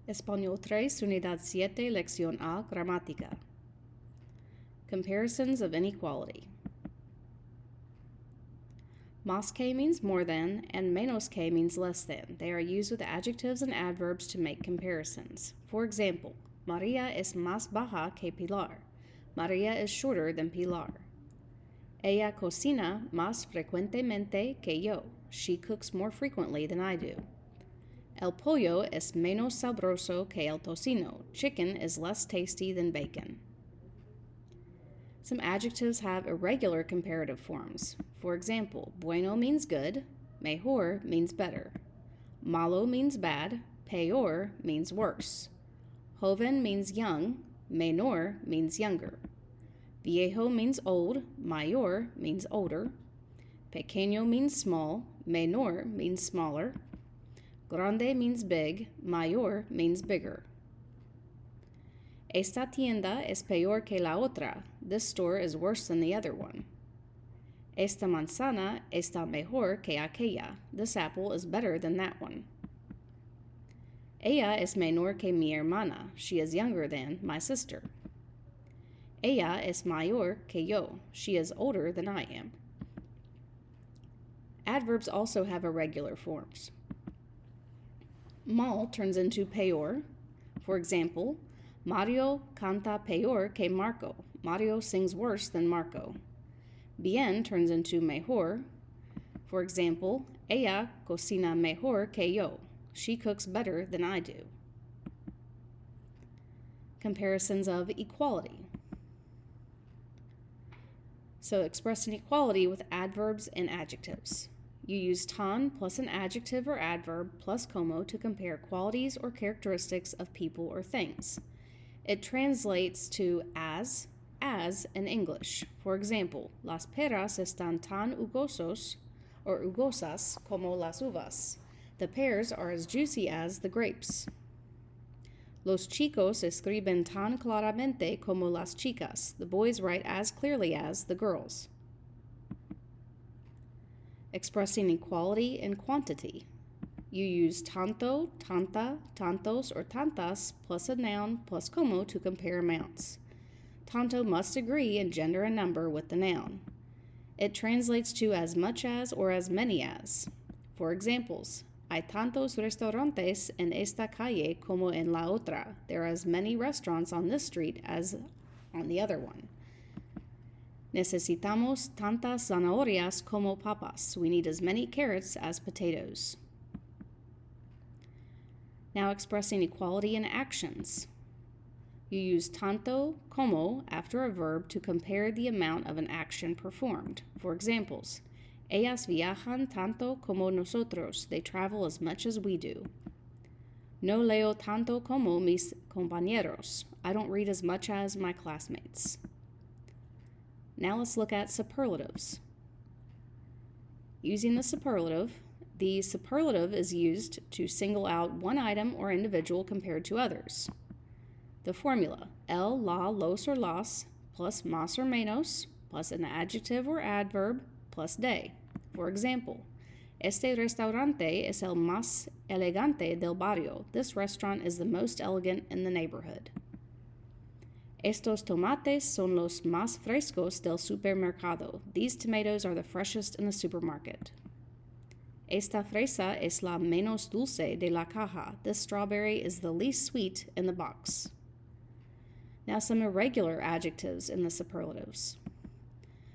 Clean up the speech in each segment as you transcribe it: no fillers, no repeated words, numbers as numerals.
Español 3, Unidad 7, Lección A, Gramática. Comparisons of inequality. Más que means more than, and menos que means less than. They are used with adjectives and adverbs to make comparisons. For example, María es más baja que Pilar. María is shorter than Pilar. Ella cocina más frecuentemente que yo. She cooks more frequently than I do. El pollo es menos sabroso que el tocino. Chicken is less tasty than bacon. Some adjectives have irregular comparative forms. For example, bueno means good, mejor means better. Malo means bad, peor means worse. Joven means young, menor means younger. Viejo means old, mayor means older. Pequeño means small, menor means smaller. Grande means big, mayor means bigger. Esta tienda es peor que la otra. This store is worse than the other one. Esta manzana está mejor que aquella. This apple is better than that one. Ella es menor que mi hermana. She is younger than my sister. Ella es mayor que yo. She is older than I am. Adverbs also have irregular forms. Mal turns into peor. For example, Mario canta peor que Marco. Mario sings worse than Marco. Bien turns into mejor. For example, ella cocina mejor que yo. She cooks better than I do. Comparisons of equality. So express inequality with adverbs and adjectives. You use tan plus an adjective or adverb plus como to compare qualities or characteristics of people or things. It translates to as in English. For example, las peras están tan jugosos or jugosas como las uvas. The pears are as juicy as the grapes. Los chicos escriben tan claramente como las chicas. The boys write as clearly as the girls. Expressing equality in quantity. You use tanto, tanta, tantos, or tantas plus a noun plus como to compare amounts. Tanto must agree in gender and number with the noun. It translates to as much as or as many as. For examples, hay tantos restaurantes en esta calle como en la otra. There are as many restaurants on this street as on the other one. Necesitamos tantas zanahorias como papas. We need as many carrots as potatoes. Now expressing equality in actions. You use tanto como after a verb to compare the amount of an action performed. For examples, ellas viajan tanto como nosotros. They travel as much as we do. No leo tanto como mis compañeros. I don't read as much as my classmates. Now let's look at superlatives. Using the superlative is used to single out one item or individual compared to others. The formula, el, la, los, or las, plus más or menos, plus an adjective or adverb, plus de. For example, este restaurante es el más elegante del barrio. This restaurant is the most elegant in the neighborhood. Estos tomates son los más frescos del supermercado. These tomatoes are the freshest in the supermarket. Esta fresa es la menos dulce de la caja. This strawberry is the least sweet in the box. Now some irregular adjectives in the superlatives.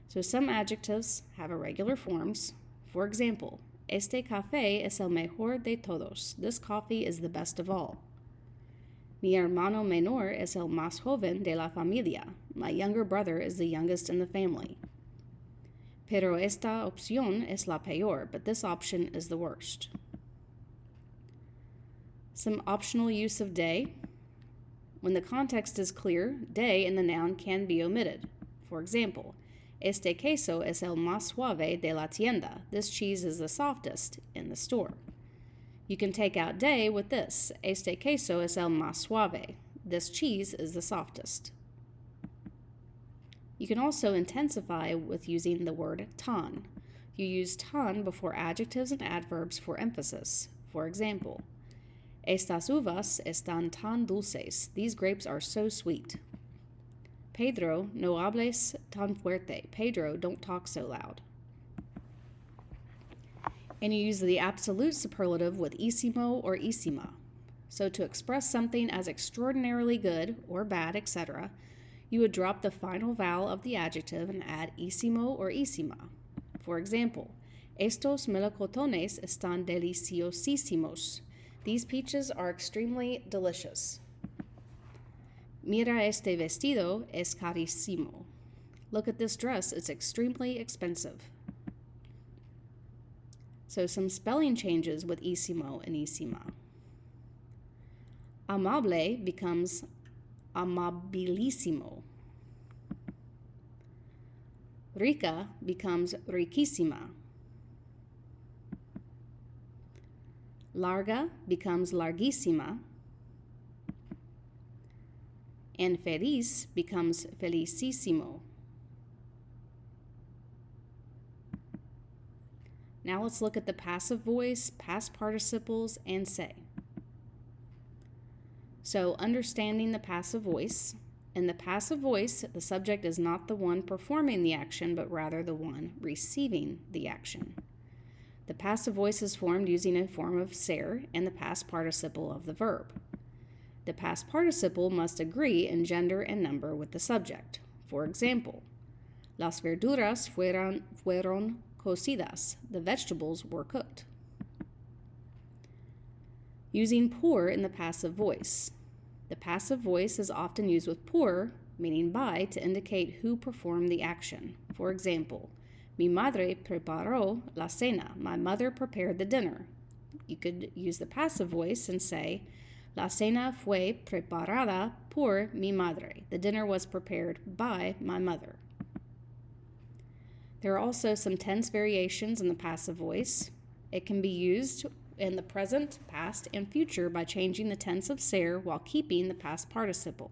So some adjectives have irregular forms. For example, este café es el mejor de todos. This coffee is the best of all. Mi hermano menor es el más joven de la familia. My younger brother is the youngest in the family. Pero esta opción es la peor, but this option is the worst. Some optional use of de. When the context is clear, de in the noun can be omitted. For example, este queso es el más suave de la tienda. This cheese is the softest in the store. You can take out de with this. Este queso es el más suave. This cheese is the softest. You can also intensify with using the word tan. You use tan before adjectives and adverbs for emphasis. For example, Estas uvas están tan dulces. These grapes are so sweet. Pedro, no hables tan fuerte. Pedro, don't talk so loud. And you use the absolute superlative with isimo or isima. So to express something as extraordinarily good or bad, etc., you would drop the final vowel of the adjective and add isimo or isima. For example, estos melocotones están deliciosísimos. These peaches are extremely delicious. Mira este vestido es carísimo. Look at this dress, it's extremely expensive. So some spelling changes with isimo and isima. Amable becomes amabilisimo. Rica becomes riquísima. Larga becomes larguísima. And feliz becomes felicísimo. Now let's look at the passive voice, past participles, and say. So understanding the passive voice. In the passive voice, the subject is not the one performing the action, but rather the one receiving the action. The passive voice is formed using a form of ser and the past participle of the verb. The past participle must agree in gender and number with the subject. For example, las verduras fueron cocidas. The vegetables were cooked. Using por in the passive voice. The passive voice is often used with por, meaning by, to indicate who performed the action. For example, mi madre preparó la cena. My mother prepared the dinner. You could use the passive voice and say, la cena fue preparada por mi madre. The dinner was prepared by my mother. There are also some tense variations in the passive voice. It can be used in the present, past, and future by changing the tense of ser while keeping the past participle.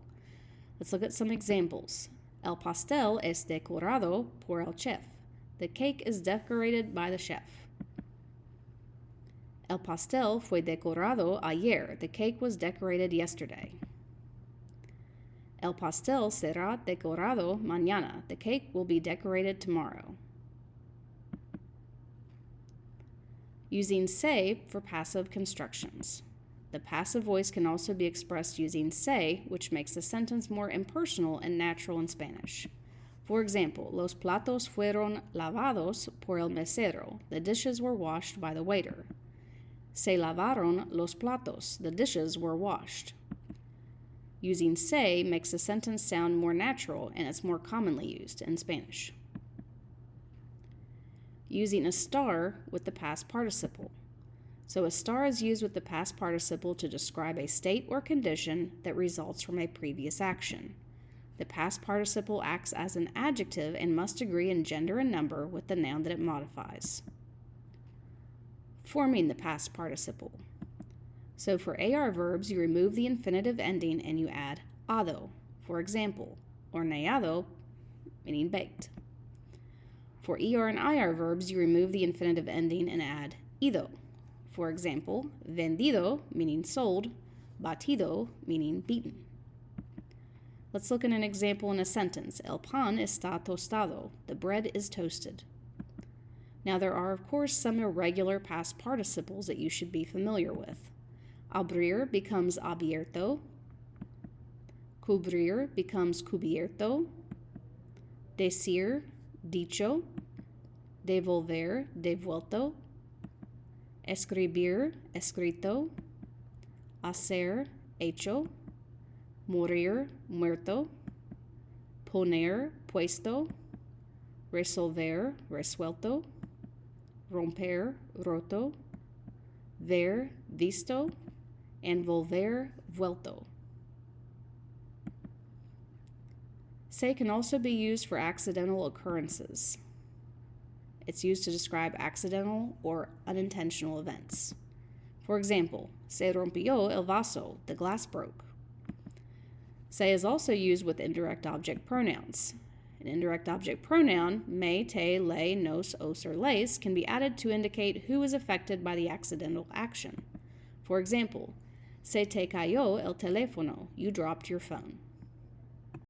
Let's look at some examples. El pastel es decorado por el chef. The cake is decorated by the chef. El pastel fue decorado ayer. The cake was decorated yesterday. El pastel será decorado mañana. The cake will be decorated tomorrow. Using se for passive constructions. The passive voice can also be expressed using se, which makes the sentence more impersonal and natural in Spanish. For example, los platos fueron lavados por el mesero. The dishes were washed by the waiter. Se lavaron los platos. The dishes were washed. Using se makes the sentence sound more natural, and it's more commonly used in Spanish. Using a star with the past participle. So a star is used with the past participle to describe a state or condition that results from a previous action. The past participle acts as an adjective and must agree in gender and number with the noun that it modifies. Forming the past participle. So for AR verbs, you remove the infinitive ending and you add ado, for example, horneado, meaning baked. For ER and IR verbs, you remove the infinitive ending and add ido. For example, vendido, meaning sold, batido, meaning beaten. Let's look at an example in a sentence. El pan está tostado. The bread is toasted. Now there are, of course, some irregular past participles that you should be familiar with. Abrir becomes abierto. Cubrir becomes cubierto. Decir, dicho. Devolver, devuelto. Escribir, escrito. Hacer, hecho. Morir, muerto. Poner, puesto. Resolver, resuelto. Romper, roto. Ver, visto. And volver, vuelto. Se can also be used for accidental occurrences. It's used to describe accidental or unintentional events. For example, se rompió el vaso, the glass broke. Se is also used with indirect object pronouns. An indirect object pronoun, me, te, le, nos, os, or les, can be added to indicate who is affected by the accidental action. For example, Se te cayó el teléfono. You dropped your phone.